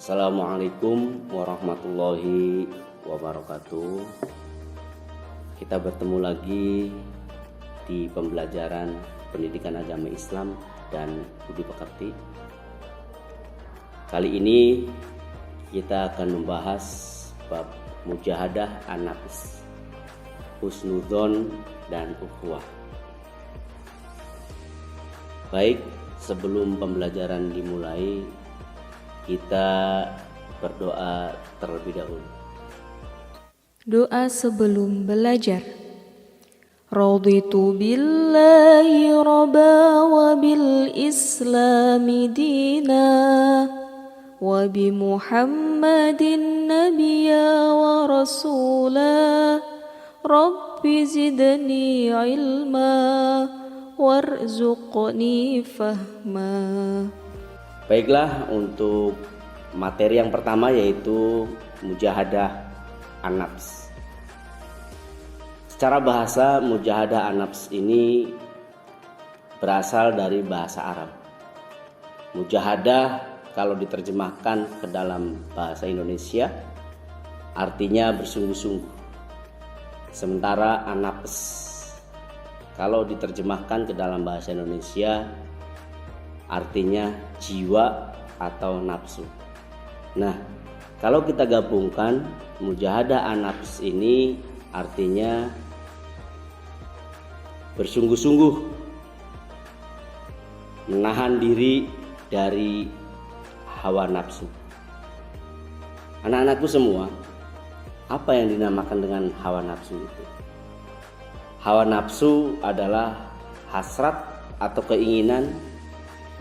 Assalamualaikum warahmatullahi wabarakatuh. Kita bertemu lagi di pembelajaran pendidikan agama Islam dan budi pekerti. Kali ini kita akan membahas bab mujahadah an-nafs, husnudzon dan ukhuwah. Baik, sebelum pembelajaran dimulai, kita berdoa terlebih dahulu. Doa sebelum belajar. Raditu billahi rabba wa bil islami dina wa bi Muhammadin nabiyya wa rasula rabbi zidni ilma warzuqni fahma. Baiklah, untuk materi yang pertama yaitu mujahadah an-nafs. Secara bahasa, mujahadah an-nafs ini berasal dari bahasa Arab. Mujahadah kalau diterjemahkan ke dalam bahasa Indonesia artinya bersungguh-sungguh. Sementara an-nafs kalau diterjemahkan ke dalam bahasa Indonesia artinya jiwa atau nafsu. Nah, kalau kita gabungkan, mujahadah an-nafs ini artinya bersungguh-sungguh menahan diri dari hawa nafsu. Anak-anakku semua, apa yang dinamakan dengan hawa nafsu itu? Hawa nafsu adalah hasrat atau keinginan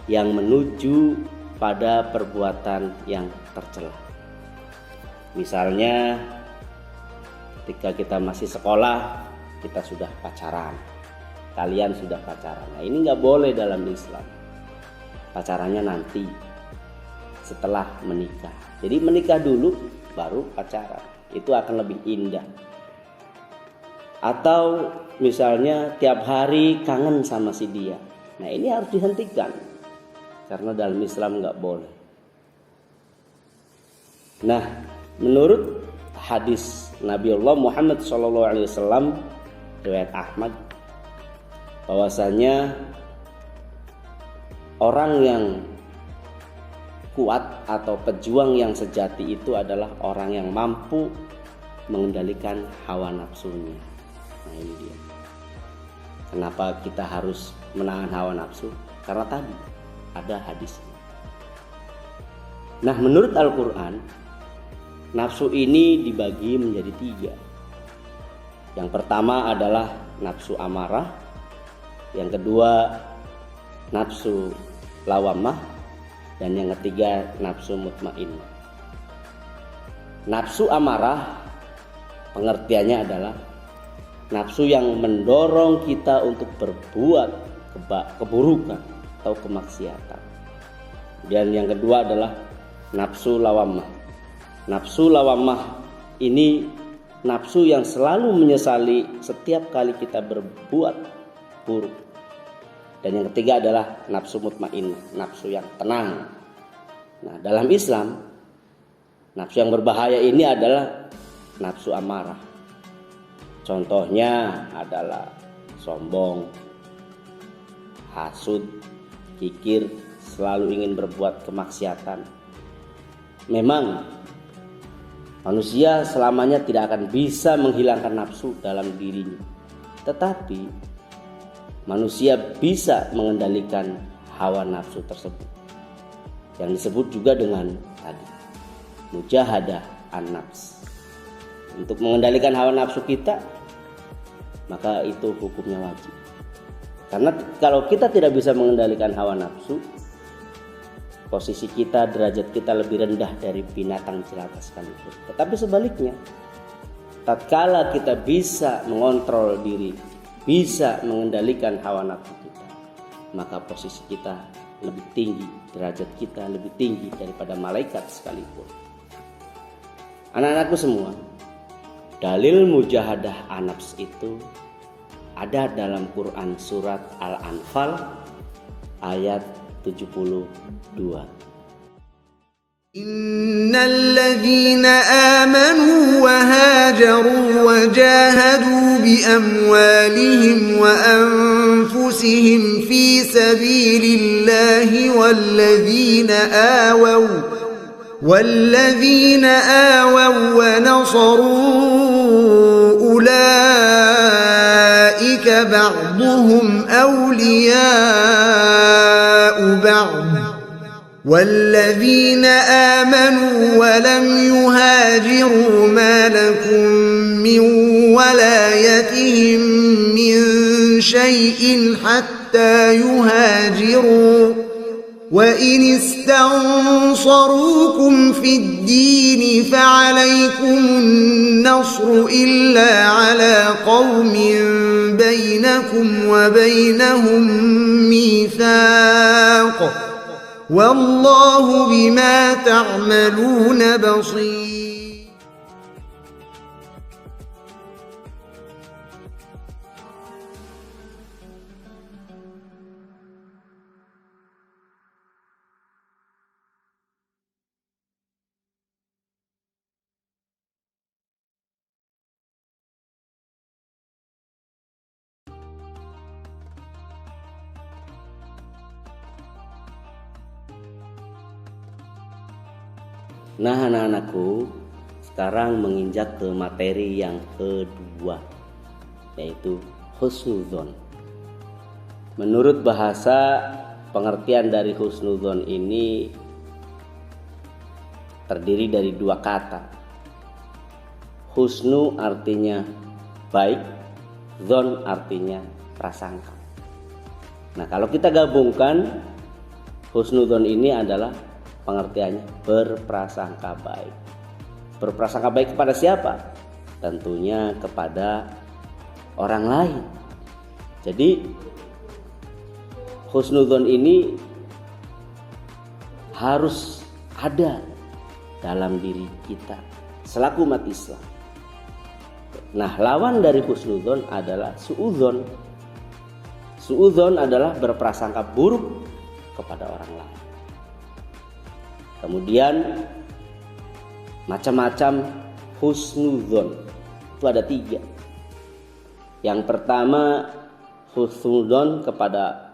yang menuju pada perbuatan yang tercela. Misalnya ketika kita masih sekolah, kita sudah pacaran, kalian sudah pacaran. Nah, ini nggak boleh dalam Islam. Pacarannya nanti setelah menikah. Jadi menikah dulu baru pacaran, itu akan lebih indah. Atau misalnya tiap hari kangen sama si dia. Nah, ini harus dihentikan karena dalam Islam nggak boleh. Nah, menurut hadis Nabi Allah Muhammad SAW riwayat Ahmad, bahwasanya orang yang kuat atau pejuang yang sejati itu adalah orang yang mampu mengendalikan hawa nafsunya. Nah, ini dia. Kenapa kita harus menahan hawa nafsu? Karena tadi ada hadis. Nah, menurut Al-Quran, nafsu ini dibagi menjadi 3. Yang pertama adalah nafsu amarah, yang kedua nafsu lawamah, dan yang ketiga nafsu mutmainnah. Nafsu amarah pengertiannya adalah nafsu yang mendorong kita untuk berbuat keburukan atau kemaksiatan. Dan yang kedua adalah nafsu lawamah. Nafsu lawamah ini nafsu yang selalu menyesali setiap kali kita berbuat buruk. Dan yang ketiga adalah nafsu mutmainnah, nafsu yang tenang. Nah, dalam Islam, nafsu yang berbahaya ini adalah nafsu amarah. Contohnya adalah sombong, hasud, kikir, selalu ingin berbuat kemaksiatan. Memang manusia selamanya tidak akan bisa menghilangkan nafsu dalam dirinya, tetapi manusia bisa mengendalikan hawa nafsu tersebut, yang disebut juga dengan tadi mujahadah an-nafs. Untuk mengendalikan hawa nafsu kita, maka itu hukumnya wajib. Karena kalau kita tidak bisa mengendalikan hawa nafsu, posisi kita, derajat kita lebih rendah dari binatang jelata sekalipun. Tetapi sebaliknya, tatkala kita bisa mengontrol diri, bisa mengendalikan hawa nafsu kita, maka posisi kita lebih tinggi, derajat kita lebih tinggi daripada malaikat sekalipun. Anak-anakku semua, dalil mujahadah an-nafs itu ada dalam Quran surat Al-Anfal ayat 72. إن الذين آمنوا وهاجروا وجاهدوا بأموالهم وأنفسهم في سبيل الله والذين آووا ونصروا أولئك بعضهم أولياء بعض والذين آمنوا ولم يهاجروا ما لكم من ولايتهم من شيء حتى يهاجروا وإن استنصروكم في الدين فعليكم النصر إلا على قوم بينكم وبينهم ميثاق والله بما تعملون بصير. Nah, anak-anakku, sekarang menginjak ke materi yang kedua, yaitu husnudzon. Menurut bahasa, pengertian dari husnudzon ini terdiri dari dua kata. Husnu artinya baik, zon artinya prasangka. Nah, kalau kita gabungkan, husnudzon ini adalah pengertiannya berprasangka baik. Berprasangka baik kepada siapa? Tentunya kepada orang lain. Jadi husnudzon ini harus ada dalam diri kita selaku umat Islam. Nah, lawan dari husnudzon adalah suudzon. Suudzon adalah berprasangka buruk kepada orang lain. Kemudian macam-macam husnudzon itu ada 3. Yang pertama, husnudzon kepada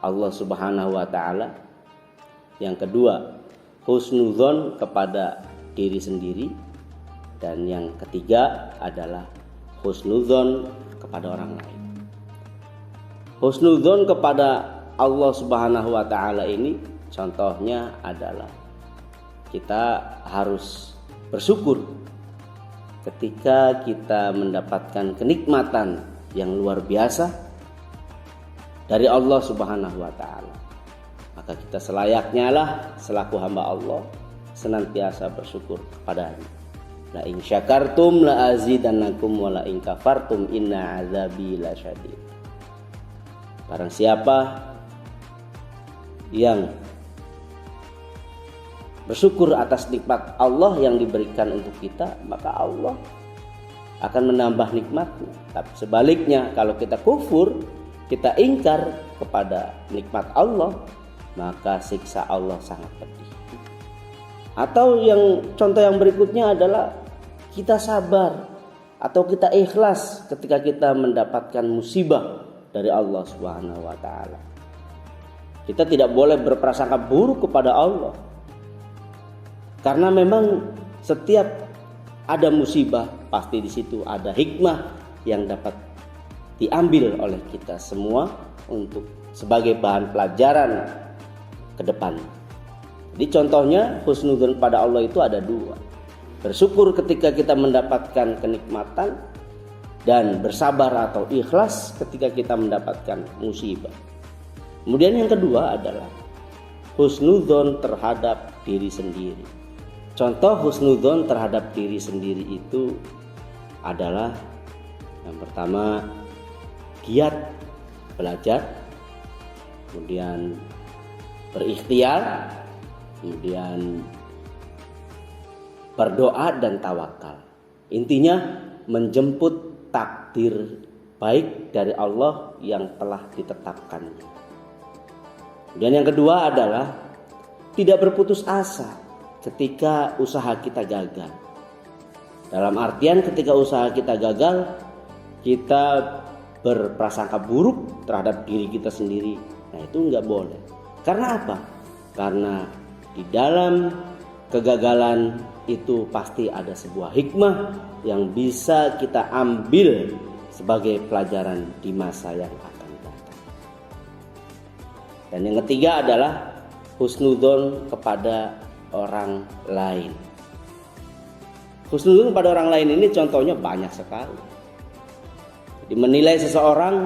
Allah Subhanahu wa Ta'ala. Yang kedua, husnudzon kepada diri sendiri. Dan yang ketiga adalah husnudzon kepada orang lain. Husnudzon kepada Allah Subhanahu wa Ta'ala ini contohnya adalah kita harus bersyukur ketika kita mendapatkan kenikmatan yang luar biasa dari Allah Subhanahu wa Ta'ala. Maka kita selayaknya lah selaku hamba Allah senantiasa bersyukur kepadanya. La in syakartum la azidannakum wa la in kafartum inna azabi lasyadid. Barang siapa yang bersyukur atas nikmat Allah yang diberikan untuk kita, maka Allah akan menambah nikmatnya. Tapi sebaliknya, kalau kita kufur, kita ingkar kepada nikmat Allah, maka siksa Allah sangat pedih. Atau contoh yang berikutnya adalah kita sabar atau kita ikhlas ketika kita mendapatkan musibah dari Allah Subhanahu wa Ta'ala. Kita tidak boleh berprasangka buruk kepada Allah, karena memang setiap ada musibah pasti di situ ada hikmah yang dapat diambil oleh kita semua untuk sebagai bahan pelajaran ke depan. Jadi contohnya husnudzon pada Allah itu ada 2. Bersyukur ketika kita mendapatkan kenikmatan dan bersabar atau ikhlas ketika kita mendapatkan musibah. Kemudian yang kedua adalah husnudzon terhadap diri sendiri. Contoh husnudzon terhadap diri sendiri itu adalah yang pertama giat belajar, kemudian berikhtiar, kemudian berdoa dan tawakal. Intinya menjemput takdir baik dari Allah yang telah ditetapkannya. Dan yang kedua adalah tidak berputus asa ketika usaha kita gagal. Dalam artian ketika usaha kita gagal, kita berprasangka buruk terhadap diri kita sendiri. Nah, itu nggak boleh. Karena apa? Karena di dalam kegagalan itu pasti ada sebuah hikmah yang bisa kita ambil sebagai pelajaran di masa yang akan datang. Dan yang ketiga adalah husnudzon kepada orang lain. Husnudzon kepada orang lain ini contohnya banyak sekali. Jadi menilai seseorang,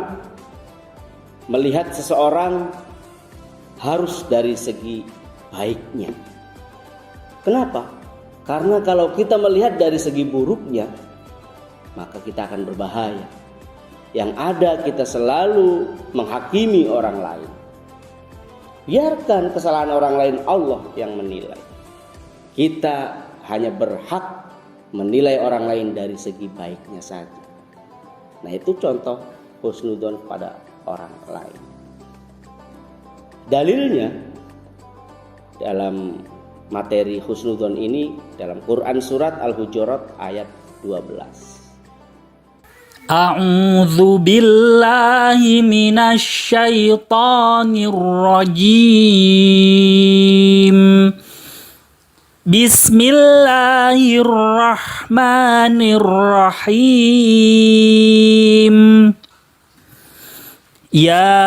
melihat seseorang harus dari segi baiknya. Kenapa? Karena kalau kita melihat dari segi buruknya, maka kita akan berbahaya. Yang ada kita selalu menghakimi orang lain. Biarkan kesalahan orang lain Allah yang menilai. Kita hanya berhak menilai orang lain dari segi baiknya saja. Nah, itu contoh husnudzon pada orang lain. Dalilnya dalam materi husnudzon ini dalam Quran surat Al-Hujurat ayat 12. A'udzu billahi minasy syaithanir rajim. Bismillahirrahmanirrahim. Ya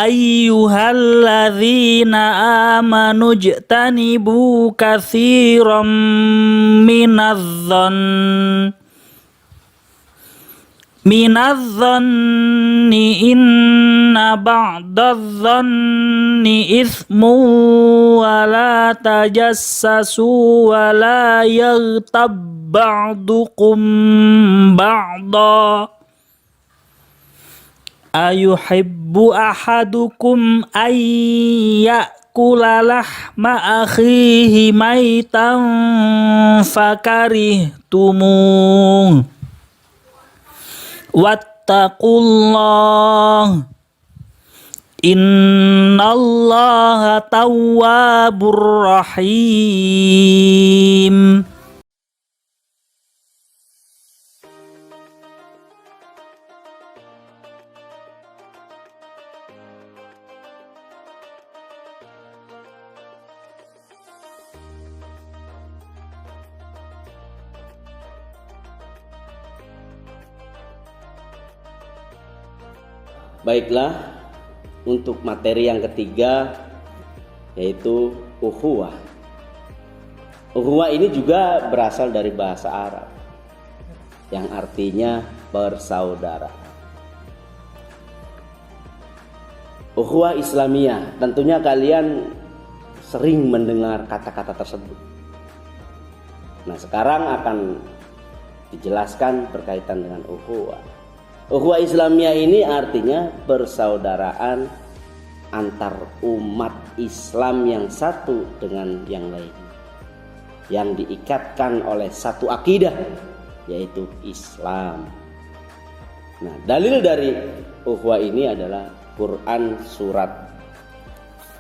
ayyuhalladzina amanu ijtanibu katsiran minadh-dhanni inna ba'dadh-dhanni itsmu wa la tajassasu wa la yaghtab ba'dukum ba'da ayuhibbu ahadukum ayyakula lahma akhihi maitan fakarihtumuh wattaqullah innallaha tawwabur rahim. Baiklah, untuk materi yang ketiga yaitu ukhuwah. Ukhuwah ini juga berasal dari bahasa Arab yang artinya bersaudara. Ukhuwah Islamiyah, tentunya kalian sering mendengar kata-kata tersebut. Nah, sekarang akan dijelaskan berkaitan dengan ukhuwah. Ukhuwah Islamiyah ini artinya persaudaraan antar umat Islam yang satu dengan yang lain, yang diikatkan oleh satu akidah, yaitu Islam. Nah, dalil dari ukhuwah ini adalah Quran surat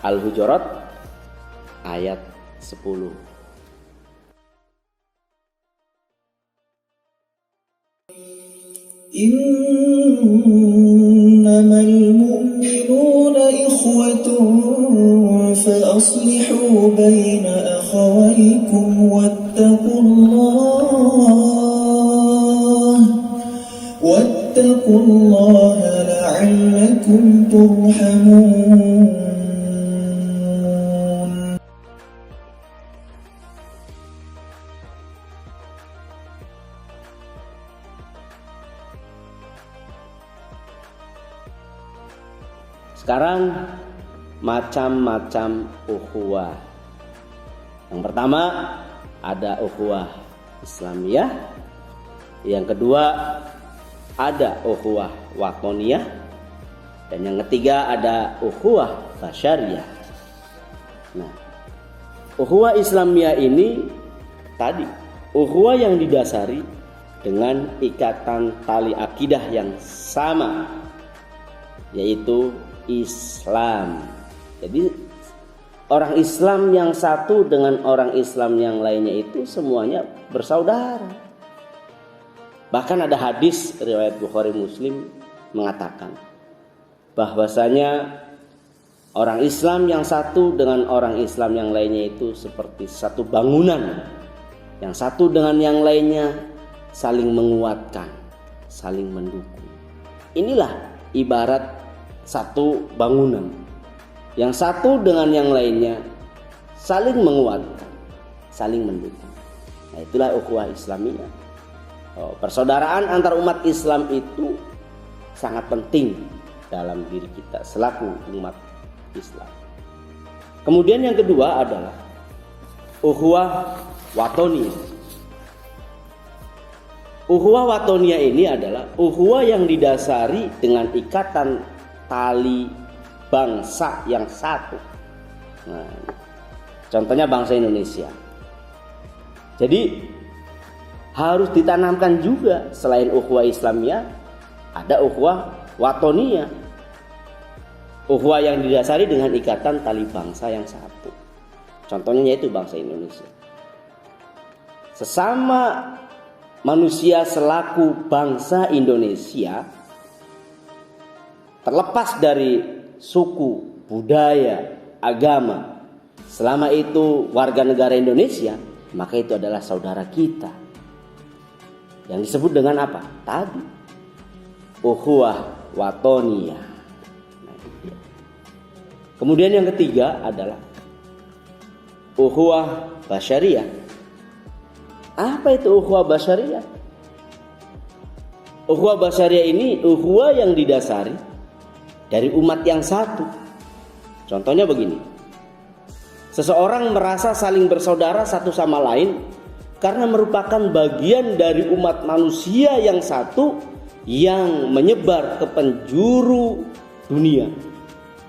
Al-Hujurat ayat 10. Innamal mu'minuna ikhwatun fa aslihu baina akhawaykum wattaqullaha la'allakum turhamun. Sekarang macam-macam ukhuwah. Yang pertama ada ukhuwah Islamiyah. Yang kedua ada ukhuwah watoniyah. Dan yang ketiga ada ukhuwah basyariyah. Nah, ukhuwah Islamiyah ini tadi ukhuwah yang didasari dengan ikatan tali akidah yang sama, yaitu Islam. Jadi orang Islam yang satu dengan orang Islam yang lainnya itu semuanya bersaudara. Bahkan ada hadis riwayat Bukhari Muslim mengatakan bahwasanya orang Islam yang satu dengan orang Islam yang lainnya itu seperti satu bangunan. Yang satu dengan yang lainnya saling menguatkan, saling mendukung. Inilah ibarat satu bangunan. Yang satu dengan yang lainnya saling menguatkan, saling mendukung. Nah, itulah ukhuwah Islamiyah. Persaudaraan antar umat Islam itu sangat penting dalam diri kita selaku umat Islam. Kemudian yang kedua adalah ukhuwah watoniyah. Ukhuwah watoniyah ini adalah ukhuwah yang didasari dengan ikatan tali bangsa yang satu. Nah, contohnya bangsa Indonesia. Jadi harus ditanamkan juga selain ukhuwah Islamiyah ada ukhuwah watoniyah. Ukhuwah yang didasari dengan ikatan tali bangsa yang satu. Contohnya yaitu bangsa Indonesia. Sesama manusia selaku bangsa Indonesia, terlepas dari suku, budaya, agama, selama itu warga negara Indonesia, maka itu adalah saudara kita. Yang disebut dengan apa? Tadi ukhuwah watoniyah. Kemudian yang ketiga adalah ukhuwah basyariyah. Apa itu ukhuwah basyariyah? Ukhuwah basyariyah ini ukhuwah yang didasari dari umat yang satu. Contohnya begini. Seseorang merasa saling bersaudara satu sama lain karena merupakan bagian dari umat manusia yang satu yang menyebar ke penjuru dunia,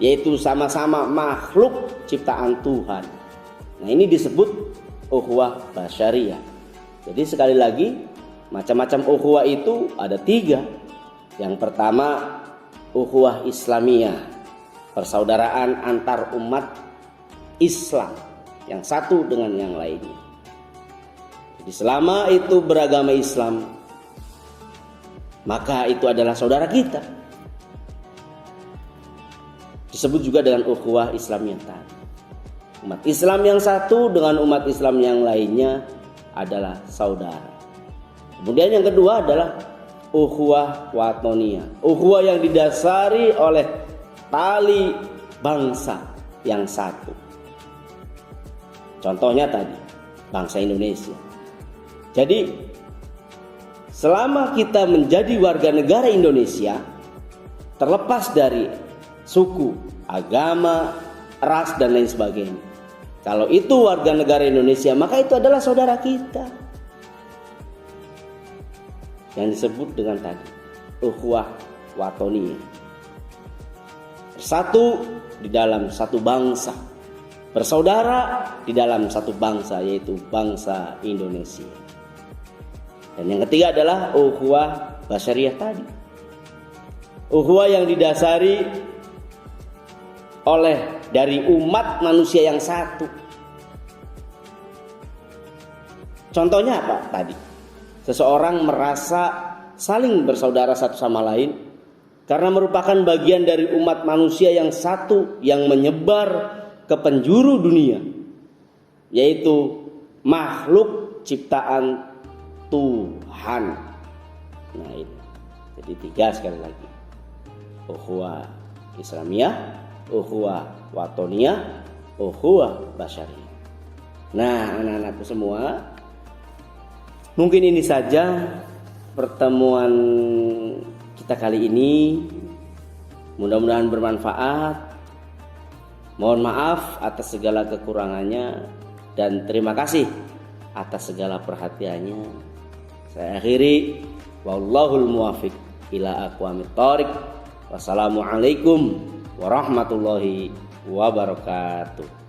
yaitu sama-sama makhluk ciptaan Tuhan. Nah, ini disebut ukhuwah basyariyah. Jadi sekali lagi, macam-macam ukhuwah itu ada 3. Yang pertama, ukhuwah Islamiyah, persaudaraan antar umat Islam yang satu dengan yang lainnya. Jadi selama itu beragama Islam, maka itu adalah saudara kita. Disebut juga dengan ukhuwah Islamiyah tadi. Umat Islam yang satu dengan umat Islam yang lainnya adalah saudara. Kemudian yang kedua adalah ukhuwah watoniyah, ukhuwah yang didasari oleh tali bangsa yang satu. Contohnya tadi bangsa Indonesia. Jadi selama kita menjadi warga negara Indonesia, terlepas dari suku, agama, ras dan lain sebagainya, kalau itu warga negara Indonesia, maka itu adalah saudara kita. Yang disebut dengan tadi ukhuwah watoniyah, bersatu di dalam satu bangsa, bersaudara di dalam satu bangsa, yaitu bangsa Indonesia. Dan yang ketiga adalah ukhuwah basyariyah tadi, ukhuwah yang didasari oleh dari umat manusia yang satu. Contohnya apa tadi? Seseorang merasa saling bersaudara satu sama lain karena merupakan bagian dari umat manusia yang satu yang menyebar ke penjuru dunia, yaitu makhluk ciptaan Tuhan. Nah itu. Jadi 3 sekali lagi. Ukhuwah Islamiyah, ukhuwah watoniyah, ukhuwah basyariyah. Nah, anak-anakku semua, mungkin ini saja pertemuan kita kali ini. Mudah-mudahan bermanfaat. Mohon maaf atas segala kekurangannya dan terima kasih atas segala perhatiannya. Saya akhiri, wallahul muwaffiq ila aqwamit thoriq. Wassalamualaikum warahmatullahi wabarakatuh.